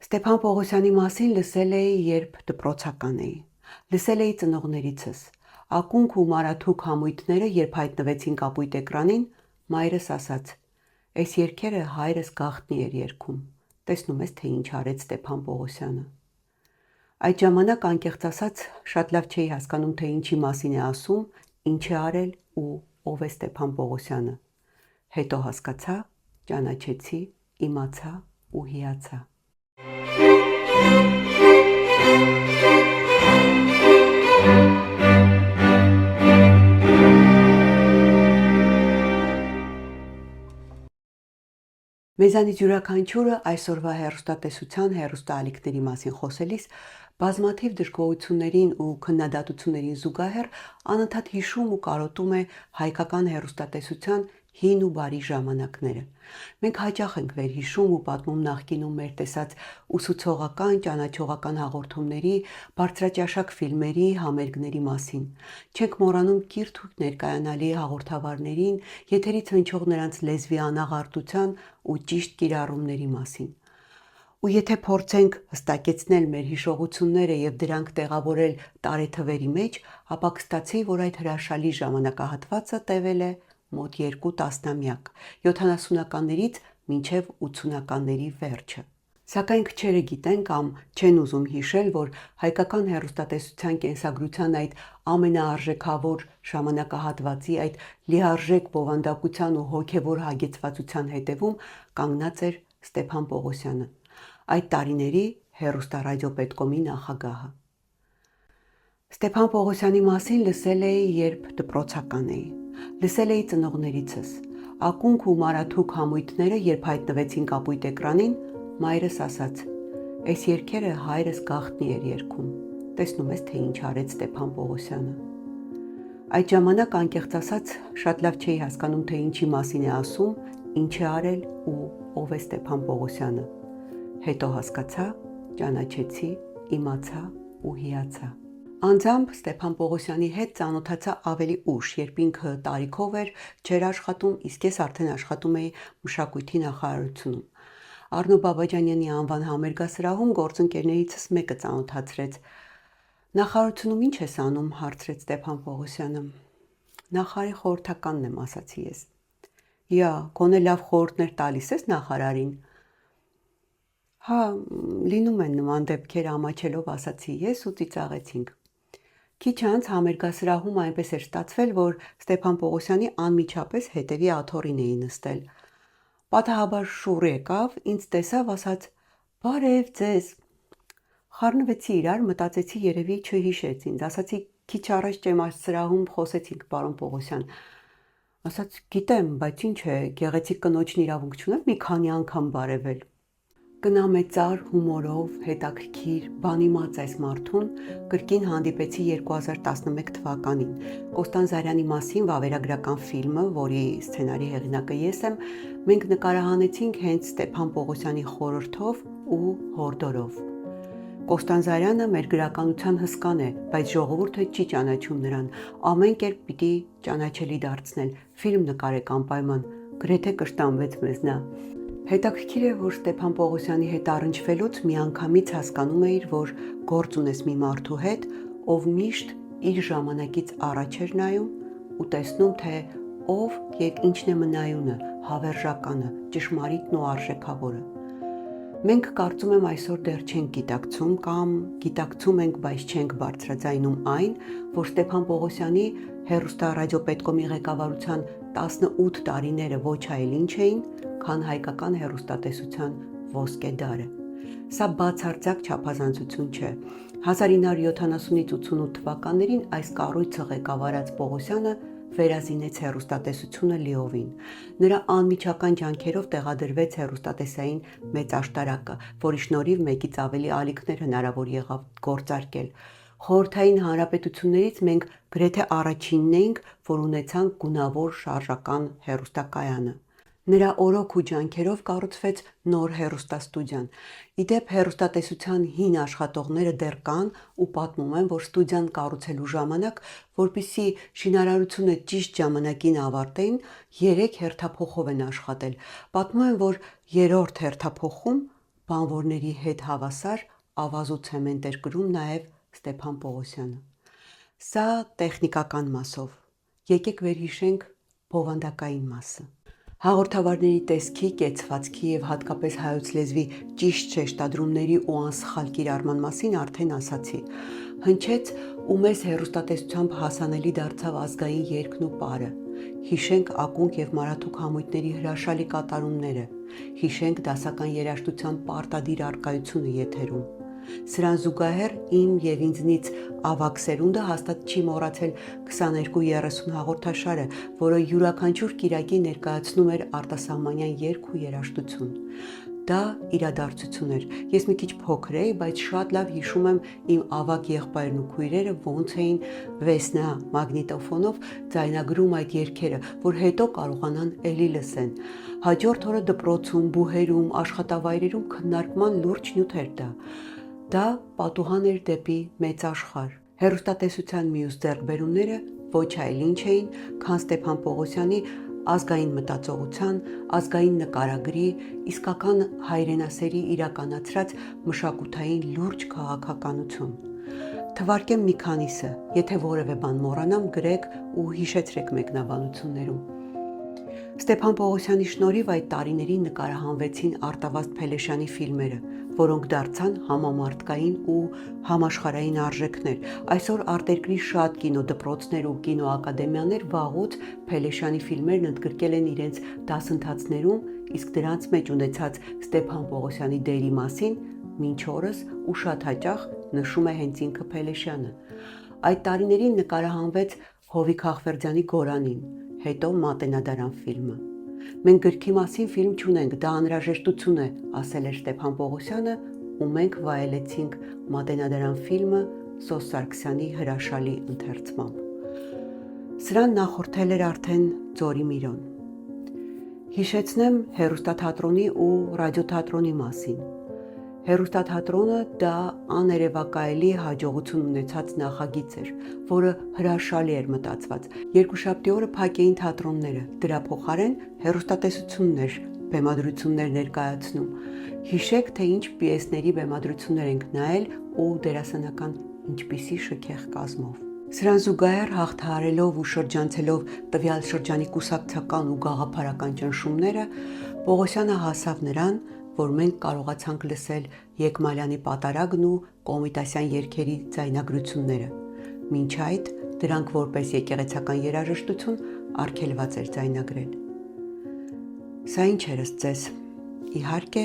Ստեփան Պողոսյանի մասին լսել էի, երբ դպրոցական էի։ Լսել էի ծնողներիցս։ Ակունք ու մարաթուք համույթները, երբ հայտնվեցին կապույտ էկրանին, մայրս ասաց. «Էս երգերը հայրս գաղտնի էր երգում»։ Տեսնում ես, թե ինչ արեց Ստեփան Պողոսյանը։ Այդ ժամանակ անկեղծ ասած, շատ լավ չէի հասկանում, թե ինչի մասին է ասում, ինչ է արել ու ով է Ստեփան Պողոսյանը։ Հետո հասկացա, ճանաչեցի, իմացա ու հիացա։ Մեզանից յուրաքանչյուրը այսօրվա հեռուստատեսության հեռուստաալիքների մասին խոսելիս բազմաթիվ դժգոհություններին ու քննադատություններին զուգահեռ անընդհատ հիշում ու կարոտում է հայկական հեռուստատեսության հին ու բարի ժամանակները։ Մենք հաճախ ենք վերհիշում ու պատմում նախկինում մեր տեսած ուսուցողական, ճանաչողական հաղորդումների, բարձրաճաշակ ֆիլմերի, համերգների մասին։ Չենք մոռանում կիրթ ու ներկայանալի հաղորդավարներին, եթերից հնչող նրանց լեզվի անաղարտության ու ճիշտ կիրառումների մասին։ Ու եթե փորձենք հստակեցնել մեր հիշողությունները եւ դրանք տեղավորել տարեթվերի մեջ, ապա կստացի, որ այդ հրաշալի ժամանակահատվածը տևել է մոտ 2 տասնամյակ, 70-ականներից մինչև 80-ականների վերջը։ Սակայն քչերը գիտեն կամ չեն ուզում հիշել, որ հայկական հեռուստատեսության կենսագրության այդ ամենաարժեքավոր ժամանակահատվածի, այդ լիարժեք բովանդակության ու հոգևոր հագեցվածության հետևում կանգնած էր Ստեփան Պողոսյանը, այդ տարիների հեռուստարադիոպետկոմի նախագահը։ Ստեփան Պողոսյանի մասին լսել էի, երբ դպրոցական էի։ Լսել էի ծնողներիցս։ Ակունք ու մարաթուք համույթները, երբ հայտնվեցին կապույտ էկրանին, մայրս ասաց. «Էս երգերը հայրս գաղտնի էր երգում»։ Տեսնում ես, թե ինչ արեց Ստեփան Պողոսյանը։ Այդ ժամանակ անկեղծ ասած, շատ լավ չէի հասկանում, թե ինչի մասին է ասում, ինչ է արել ու ով է Ստեփան Պողոսյանը։ Հետո հասկացա, ճանաչեցի, իմացա ու հիացա։ Անձամբ Ստեփան Պողոսյանի հետ ծանոթացա ավելի ուշ, երբ ինքը տարիքով էր, չէր աշխատում, իսկ ես արդեն աշխատում էի մշակույթի նախարարությունում։ Առնո Բաբաջանյանի անվան համերգասրահում գործընկերներիցս մեկը ծանոթացրեց։ «Նախարարությունում ինչ ես անում»՝ հարցրեց Ստեփան Պողոսյանը։ «Նախարարի խորհրդականն եմ», ասացի ես։ «Յա, գոնե լավ խորհուրդներ տալիս ես նախարարին»։ «Հա, լինում են նման դեպքեր», ամաչելով ասացի ես ու ծիծաղեցինք։ Քիչ անց համերգասրահում այնպես էր ստացվել, որ Ստեփան Պողոսյանի անմիջապես հետևի աթոռին էի նստել։ Պատահաբար շուռ եկավ, ինձ տեսավ, ասաց. «Բարև ձեզ»։ Խառնվեցի իրար, մտածեցի երևի չհիշեց ինձ, ասացի. «Քիչ առաջ ճեմասրահում խոսեցինք, պարոն Պողոսյան»։ Ասաց. «Գիտեմ, բայց ինչ է, գեղեցիկ կնոջն իրավունք չուներ մի քանի անգամ բարևել»։ Կնամեծար, հումորով, հետաքրքիր, բանիմաց այս մարդուն կրկին հանդիպեցի 2011 թվականին։ Կոստան Զարյանի մասին վավերագրական ֆիլմը, որի սցենարի հեղինակը ես եմ, մենք նկարահանեցինք հենց Ստեփան Պողոսյանի խորհրդով ու հորդորով։ Կոստան Զարյանը մեր գրականության հսկան է, բայց ժողովուրդը չի ճանաչում նրան, ամեն կերպ պիտի ճանաչելի դարձնել, ֆիլմ նկարեք անպայման, գրեթե կշտամվեց մեզ նա։ Հետաքրքիր է, որ Ստեփան Պողոսյանի հետ առնչվելուց միանգամից հասկանում էիր, որ գործ ունես մի մարդու հետ, ով միշտ իր ժամանակից առաջ էր նայում ու տեսնում, թե ով եւ ինչն է մնայունը, հավերժականը, ճշմարիտն ու արժեքավորը։ Մենք կարծում եմ այսօր դեռ չենք գիտակցում կամ գիտակցում ենք, բայց չենք բարձրաձայնում այն, որ Ստեփան Պողոսյանի հեռուստարադիոպետկոմի ղեկավարության 18 տարիները ոչ այլ ինչ էին, քան հայկական հեռուստատեսության ոսկե դարը։ Սա բացարձակ չափազանցություն չէ։ 1970-ից 88 թվականներին այս կառույցը ղեկավարած Պողոսյանը վերազինեց հեռուստատեսությունը լիովին։ Նրա անմիջական ջանքերով տեղադրվեց հեռուստատեսային մեծ աշտարակը, որի շնորհիվ մեկից ավելի ալիքներ հնարավոր եղավ գործարկել։ Խորհրդային հանրապետություններից մենք գրեթե առաջինն էինք, որ ունեցանք գունավոր շարժական հեռուստակայանը։ Նրա օրոք ու ջանքերով կառուցվեց նոր հեռուստաստուդիան։ Իդեպ հեռուստատեսության հին աշխատողները դեռ կան ու պատմում են, որ ստուդիան կառուցելու ժամանակ, որպեսզի շինարարությունը ճիշտ ժամանակին ավարտեին, 3 հերթափոխով են աշխատել։ Պատմում են, որ 3-րդ հերթափոխում բանվորների հետ հավասար ավազու ցեմենտ էր կրում նաև Ստեփան Պողոսյանը։ Սա տեխնիկական մասով։ Եկեք վերհիշենք բովանդակային մասը։ Հաղորդավարների տեսքի, կեցվածքի եւ հատկապես հայոց լեզվի ճիշտ շեշտադրումների ու անսխալ կիրառման մասին արդեն ասացի։ Հնչեց ու մեզ հեռուստատեսությամբ հասանելի դարձավ ազգային երգն ու պարը։ Հիշենք ակունք եւ մարաթուկ համույթների հրաշալի կատարումները։ Հիշենք դասական երաժշտության պարտադիր առկայությունը եթերում։ Սրան զուգահեռ իմ եւ ինձնից ավագ սերունդը հաստատ չի մոռացել 22:30 հաղորդաշարը, որը յուրաքանչյուր կիրակի ներկայացնում էր արտասահմանյան երգ ու երաժշտություն։ Դա իրադարձություն էր։ Ես մի քիչ փոքր էի, բայց շատ լավ հիշում եմ իմ ավագ եղբայրն ու քույրերը ոնց էին Վեսնա մագնիտոֆոնով ձայնագրում այդ երգերը, որ հետո կարողանան էլի լսեն։ Հաջորդ օրը դպրոցում, բուհերում, աշխատավայրերում քննարկման լուրջ նյութ էր դա։ Դա պատուհան էր դեպի մեծ աշխարհ։ Հեռուստատեսության մյուս ձեռքբերումները ոչ այլ ինչ էին, քան Ստեփան Պողոսյանի ազգային մտածողության, ազգային նկարագրի, իսկական հայրենասերի իրականացրած մշակութային լուրջ քաղաքականություն։ Թվարկեմ մի քանիսը, եթե որևէ բան մոռանամ, գրեք ու հիշեցրեք մեկնաբանություններում։ Ստեփան Պողոսյանի շնորհիվ այդ տարիներին նկարահանվեցին Արտավազդ Փելեշյանի ֆիլմերը, որոնք դարձան համամարտկային ու համաշխարհային արժեքներ։ Այսօր արտերկրի շատ կինոդպրոցներ ու կինոակադեմիաներ վաղուց Փելեշյանի ֆիլմերն ընդգրկել են իրենց դասընթացներում, իսկ դրանց մեջ ունեցած Ստեփան Պողոսյանի դերի մասին մինչ օրս ու շատ հաճախ նշում է հենց ինքը Փելեշյանը։ Այդ տարիներին նկարահանվեց Հովիկ Խախվերդյանի Գորանին, հետո Մատենադարան ֆիլմը։ Մենք գրքի մասին ֆիլմ չունենք, դա անհրաժեշտություն է, ասել էր Ստեփան Պողոսյանը, ու մենք վայելեցինք Մատենադարան ֆիլմը Սոս Սարգսյանի հրաշալի ընթերցմամբ։ Սրան նախորդել էր արդեն Ծորի Միրոն։ Հիշեցնեմ հեռուստաթատրոնի ու ռադիոթատրոնի մասին։ Հեռուստաթատրոնը դա աներևակայելի հաջողություն ունեցած նախագիծ էր, որը հրաշալի էր մտածված։ Երկուշաբթի օրը փակ էին թատրոնները, դրա փոխարեն հեռուստատեսությունն էր բեմադրություններ ներկայացնում։ Հիշեք, թե ինչ պիեսների բեմադրություններ ենք նայել ու դերասանական ինչպիսի շքեղ կազմով։ Սրան զուգահեռ հաղթահարելով ու շրջանցելով տվյալ շրջանի կուսակցական ու գաղափարական ճնշումները, Պողոսյանը հասավ նրան, որ մենք կարողացանք լսել Եկմալյանի պատարագն ու Կոմիտասյան երգերի ձայնագրությունները։ Մինչ այդ դրանք որպես եկեղեցական երաժշտություն արգելված էր ձայնագրել։ Սա ինչ էր ըստ ձեզ։ Իհարկե,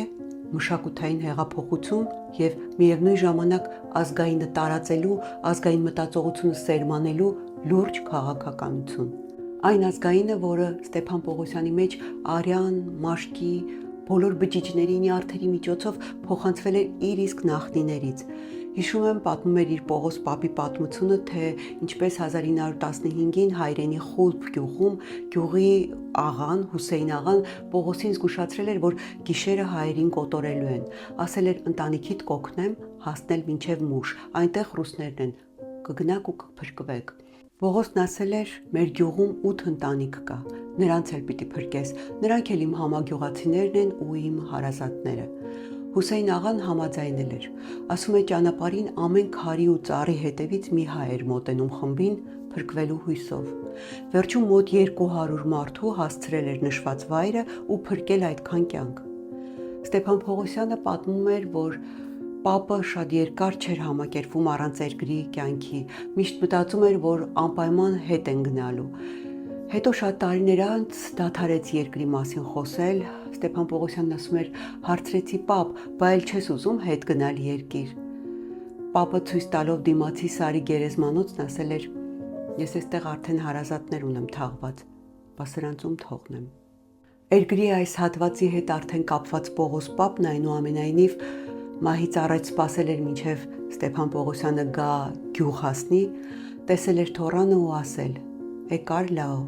մշակութային հեղափոխություն եւ միևնույն ժամանակ ազգայինը տարածելու, ազգային մտածողությունը սերմանելու լուրջ քաղաքականություն։ Այն ազգայինը, որը Ստեփան Պողոսյանի մեջ արյան, մաշկի, բոլոր բջիջների նյարդերի միջոցով փոխանցվել էր իր իսկ նախնիներից։ Հիշում եմ, պատմում էր իր Պողոս պապի պատմությունը, թե ինչպես 1915-ին հայրենի Խուլբ գյուղում գյուղի աղան Հուսեյն աղան Պողոսին զգուշացրել էր, որ գիշերը հայերին կոտորելու են։ Ասել էր ընտանիքիդ կօգնեմ հասնել մինչև Մուշ, այնտեղ ռուսներն են, կգնաք ու կփրկվեք։ Պողոսն ասել էր, մեր գյուղում 8 ընտանիք կա, նրանց էլ պիտի փրկես, նրանք էլ իմ համագյուղացիներն են ու իմ հարազատները։ Հուսեյն աղան համաձայնել էր, ասում է ճանապարհին ամեն քարի ու ծառի հետևից մի հայ էր մոտենում խմբին փրկվելու հույսով։ Վերջում մոտ 200 մարդու հասցրել էր նշված վայրը ու փրկել այդքան կյանք։ Ստեփան Պողոսյանը պատմում էր, որ Պապը շատ երկար չէր համակերպվում առանց երկրի կյանքի, միշտ մտածում էր, որ անպայման հետ են գնալու։ Հետո շատ տարիներ անց դադարեց երկրի մասին խոսել, Ստեփան Պողոսյանն ասում էր, հարցրեցի պապ, բա էլ չես ուզում հետ գնալ երկիր։ Պապը ցույց տալով դիմացի Սարի գերեզմանոցն ասել էր, ես այստեղ արդեն հարազատներ ունեմ թաղված, բա սրանց ում թողնեմ։ Երկրի այս հատվածի հետ արդեն կապված Պողոս պապն այնուամենայնիվ մահից առաջ սպասել էր մինչև Ստեփան Պողոսյանը գա գյուղ հասնի, տեսել էր թոռանը ու ասել. «Էկար լավ,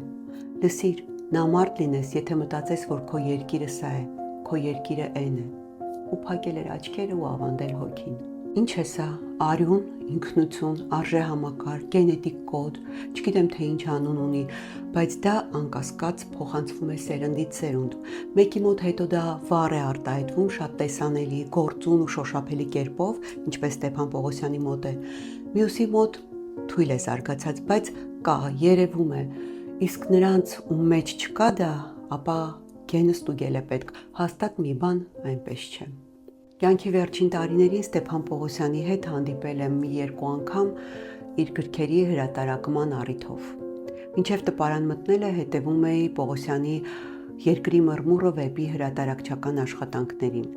լսիր, նամարդ լինես, եթե մտածես, որ քո երկիրը սա է, քո երկիրը էն է», ու փակել էր աչքերը ու ավանդել հոգին։ Ինչ է սա, արյուն, ինքնություն, արժեհամակարգ, գենետիկ կոդ, չգիտեմ թե ինչ անուն ունի, բայց դա անկասկած փոխանցվում է սերնդից սերունդ։ Մեկի մոտ հետո դա վառ է արտահայտվում շատ տեսանելի, գործուն ու շոշափելի կերպով, ինչպես Ստեփան Պողոսյանի մոտ է։ Մյուսի մոտ թույլ է զարգացած, բայց կա, երևում է։ Իսկ նրանց ում մեջ չկա դա, ապա գենը ստուգել է պետք, հաստատ մի բան այնպես չէ։ Կյանքի վերջին տարիներին Ստեփան Պողոսյանի հետ հանդիպել եմ մի երկու անգամ իր գրքերի հրատարակման առիթով։ Մինչև տպարան մտնելը հետևում էի Պողոսյանի «Երկրի մռմուռը» վեպի հրատարակչական աշխատանքներին։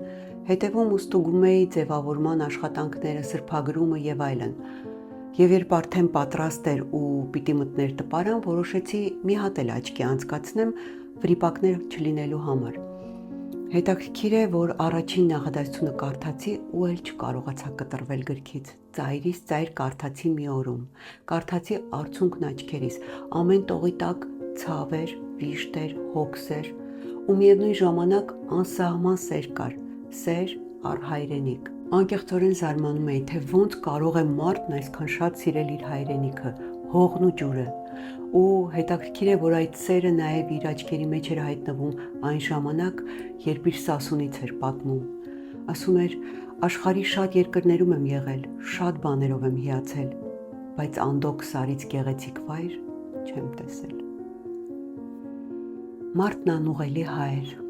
Հետևում ու ստուգում էի ձևավորման աշխատանքները, սրբագրումը եւ այլն։ Եվ երբ արդեն պատրաստ էր ու պիտի մտներ տպարան, որոշեցի մի հատ էլ աչքի անցկացնեմ վրիպակներ չլինելու համար։ Հետաքրքիր է, որ առաջին նախադասությունը կարդացի ու էլ չկարողացա կտրվել գրքից։ Ծայրից ծայր կարդացի մի օրում։ Կարդացի արցունքն աչքերիս, ամեն տողի տակ ցավ էր, վիշտ էր, հոգս էր ու միևնույն ժամանակ անսահման սեր կար, սեր առ հայրենիք։ Անկեղծորեն զարմանում էի, թե ոնց կարող է մարդն այսքան շատ սիրել իր հայրենիքը, հողն ու ջուրը։ Ու հետաքրքիր է, որ այդ սերը նաև իր աչքերի մեջ էր հայտնվում այն ժամանակ, երբ իր Սասունից էր պատմում։ Ասում էր, աշխարհի շատ երկրներում եմ եղել, շատ բաներով եմ հիացել, բայց Անդոք Սարից գեղեցիկ վայր չեմ տեսել։ Մարդն անուղելի հայր։